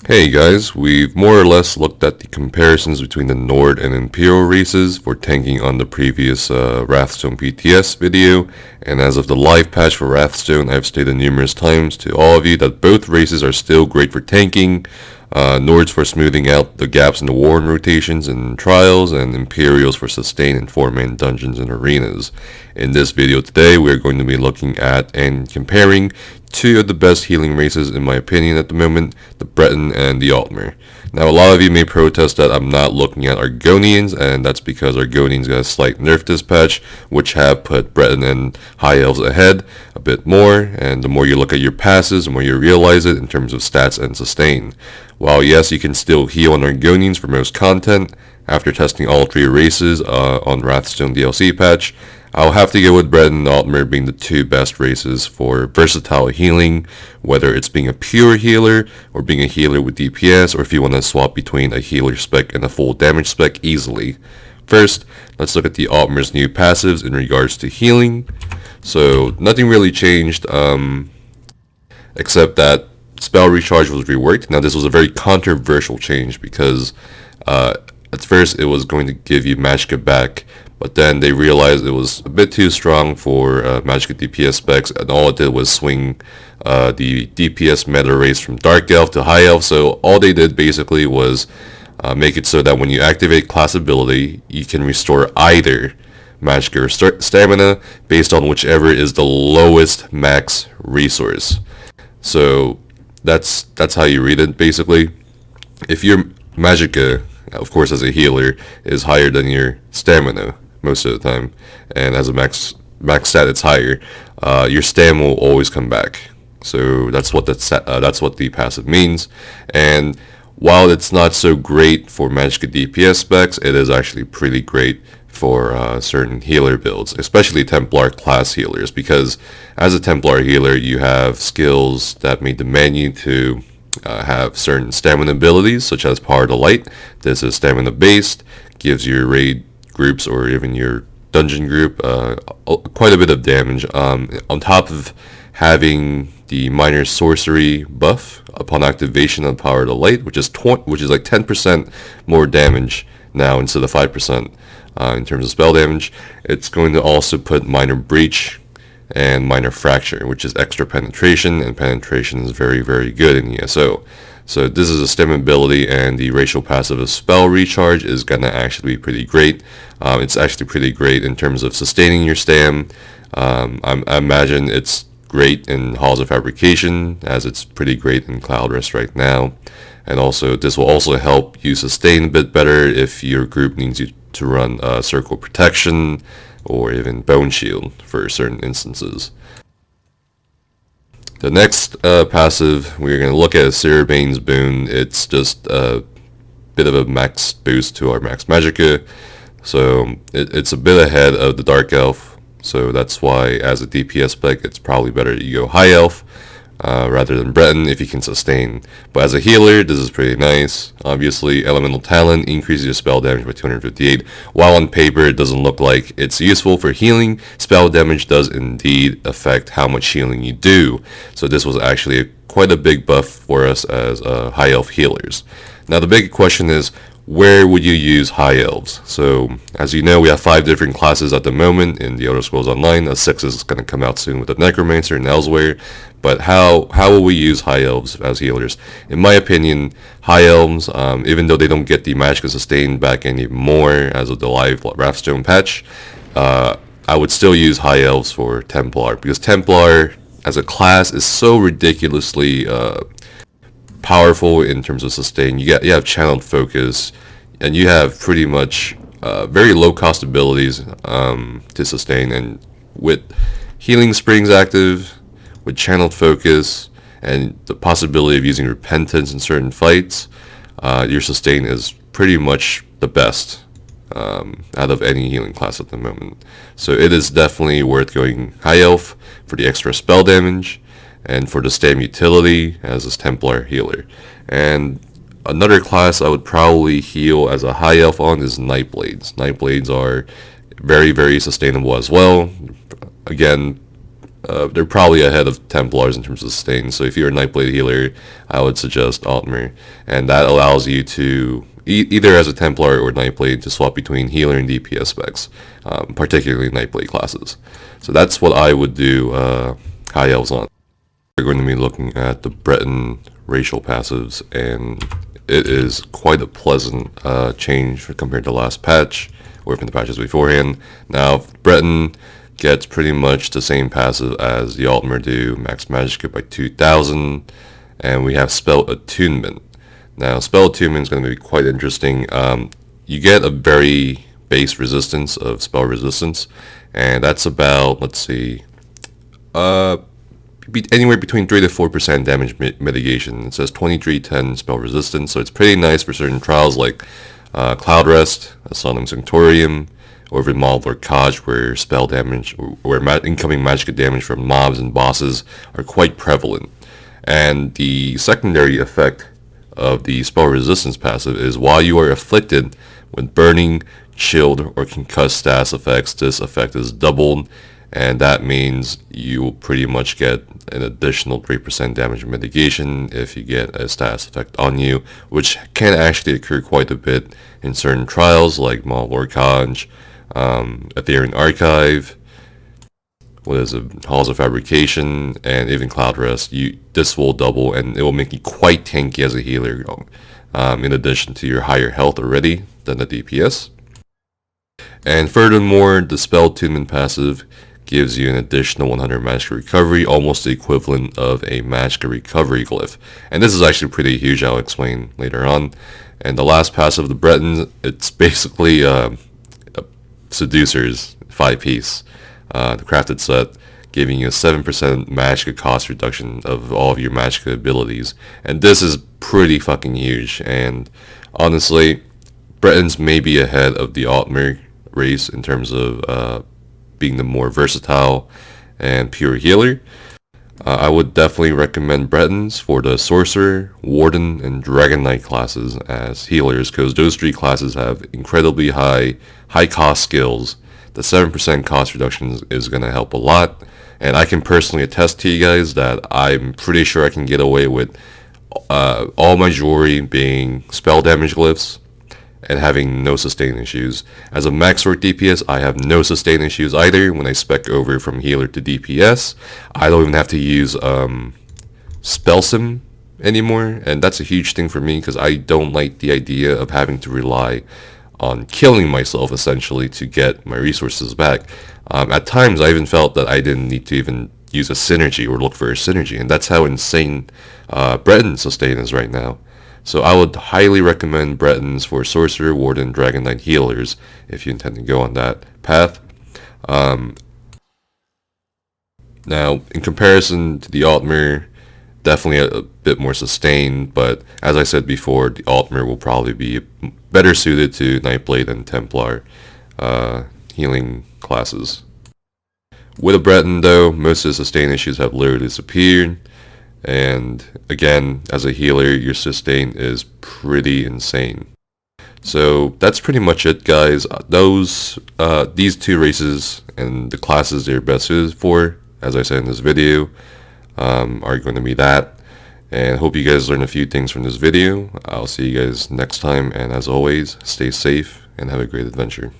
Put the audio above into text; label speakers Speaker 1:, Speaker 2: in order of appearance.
Speaker 1: Hey guys, we've more or less looked at the comparisons between the Nord and Imperial races for tanking on the previous Wrathstone PTS video, and as of the live patch for Wrathstone, I've stated numerous times to all of you that both races are still great for tanking. Nords for smoothing out the gaps in the Warren rotations and trials, and Imperials for sustain in 4-man dungeons and arenas. In this video today, we're going to be looking at and comparing two of the best healing races in my opinion at the moment, the Breton and the Altmer. Now a lot of you may protest that I'm not looking at Argonians, and that's because Argonians got a slight nerf this patch, which have put Breton and High Elves ahead a bit more, and the more you look at your passes, the more you realize it in terms of stats and sustain. While yes, you can still heal on Argonians for most content, after testing all three races on Wrathstone DLC patch, I'll have to go with Breton and Altmer being the two best races for versatile healing, whether it's being a pure healer or being a healer with DPS, or if you want to swap between a healer spec and a full damage spec easily. First, let's look at the Altmer's new passives in regards to healing. So nothing really changed except that spell recharge was reworked. Now this was a very controversial change because at first it was going to give you Magicka back, but then they realized it was a bit too strong for Magicka DPS specs, and all it did was swing the DPS meta race from Dark Elf to High Elf. So all they did basically was make it so that when you activate class ability, you can restore either Magicka or Stamina based on whichever is the lowest max resource. So that's how you read it basically. If your Magicka, of course as a healer, is higher than your Stamina most of the time, and as a max stat it's higher, your stam will always come back. So that's what the passive means. And while it's not so great for Magicka DPS specs, it is actually pretty great for certain healer builds, especially Templar class healers, because as a Templar healer you have skills that may demand you to have certain stamina abilities, such as Power to Light. This is stamina based, gives your raid groups or even your dungeon group quite a bit of damage, on top of having the minor sorcery buff upon activation of Power to Light, which is like 10% more damage now instead of 5% in terms of spell damage. It's going to also put minor breach and minor fracture, which is extra penetration, and penetration is very, very good in ESO. So this is a stem ability, and the racial passive of spell recharge is gonna actually be pretty great. It's actually pretty great in terms of sustaining your stam. I imagine it's great in Halls of Fabrication, as it's pretty great in Cloud Rest right now. And also this will also help you sustain a bit better if your group needs you to run Circle Protection or even Bone Shield for certain instances. The next passive we're going to look at is Cerebane's Boon. It's just a bit of a max boost to our max Magicka, so it's a bit ahead of the Dark Elf, so that's why as a DPS spec it's probably better you go High Elf rather than Breton if you can sustain. But as a healer, this is pretty nice. Obviously, Elemental Talent increases your spell damage by 258. While on paper it doesn't look like it's useful for healing, spell damage does indeed affect how much healing you do. So this was actually quite a big buff for us as High Elf healers. Now the big question is, where would you use High Elves? So as you know, we have 5 different classes at the moment in the Elder Scrolls Online. A 6th is going to come out soon with the Necromancer and elsewhere. But how will we use High Elves as healers? In my opinion, High Elves, even though they don't get the Magicka sustain back anymore as of the live Wrathstone patch, I would still use High Elves for Templar, because Templar as a class is so ridiculously powerful in terms of sustain. You have channeled focus, and you have pretty much very low cost abilities to sustain, and with healing springs active, with channeled focus, and the possibility of using repentance in certain fights, your sustain is pretty much the best out of any healing class at the moment. So it is definitely worth going High Elf for the extra spell damage and for the stam utility as a Templar healer. And another class I would probably heal as a High Elf on is Nightblades. Nightblades are very, very sustainable as well. Again, they're probably ahead of Templars in terms of sustain. So if you're a Nightblade healer, I would suggest Altmer, and that allows you to either as a Templar or Nightblade to swap between healer and DPS specs, particularly Nightblade classes. So that's what I would do High Elves on. We're going to be looking at the Breton racial passives, and it is quite a pleasant change compared to the last patch, or even the patches beforehand. Now, Breton gets pretty much the same passive as the Altmer do, max magic by 2000, and we have spell attunement. Now, spell attunement is going to be quite interesting. You get a very base resistance of spell resistance, and that's about, let's see, anywhere between 3 to 4% damage mitigation. It says 2310 spell resistance, so it's pretty nice for certain trials like Cloud Rest, Asylum Sanctorium, or even Mob or Kaj, where spell damage or incoming magic damage from mobs and bosses are quite prevalent. And the secondary effect of the spell resistance passive is while you are afflicted with burning, chilled, or concussed status effects, this effect is doubled, and that means you will pretty much get an additional 3% damage mitigation if you get a status effect on you, which can actually occur quite a bit in certain trials like Maul or Kaj, Ethereal Archive, Halls of Fabrication, and even Cloud Rest. This will double, and it will make you quite tanky as a healer, in addition to your higher health already than the DPS. And furthermore, the Spell Attunement passive gives you an additional 100 magic recovery, almost the equivalent of a magic recovery glyph. And this is actually pretty huge, I'll explain later on. And the last passive of the Bretons, it's basically Seducer's 5-piece, the crafted set, giving you a 7% magic cost reduction of all of your magic abilities. And this is pretty fucking huge, and honestly, Bretons may be ahead of the Altmer race in terms of being the more versatile and pure healer. I would definitely recommend Bretons for the Sorcerer, Warden, and Dragon Knight classes as healers, because those three classes have incredibly high cost skills. The 7% cost reduction is going to help a lot, and I can personally attest to you guys that I'm pretty sure I can get away with all my jewelry being spell damage glyphs and having no sustain issues. As a max sword DPS, I have no sustain issues either. When I spec over from healer to DPS, I don't even have to use spell sim anymore, and that's a huge thing for me because I don't like the idea of having to rely on killing myself essentially to get my resources back. At times I even felt that I didn't need to even use a synergy or look for a synergy, and that's how insane Breton sustain is right now. So I would highly recommend Bretons for Sorcerer, Warden, Dragon Knight healers if you intend to go on that path. Now, in comparison to the Altmer, definitely a bit more sustained, but as I said before, the Altmer will probably be better suited to Nightblade and Templar healing classes. With a Breton though, most of the sustain issues have literally disappeared, and again, as a healer, your sustain is pretty insane. So that's pretty much it, guys. These two races and the classes they're best suited for, as I said in this video, are going to be that. And hope you guys learned a few things from this video. I'll see you guys next time, and as always, stay safe and have a great adventure.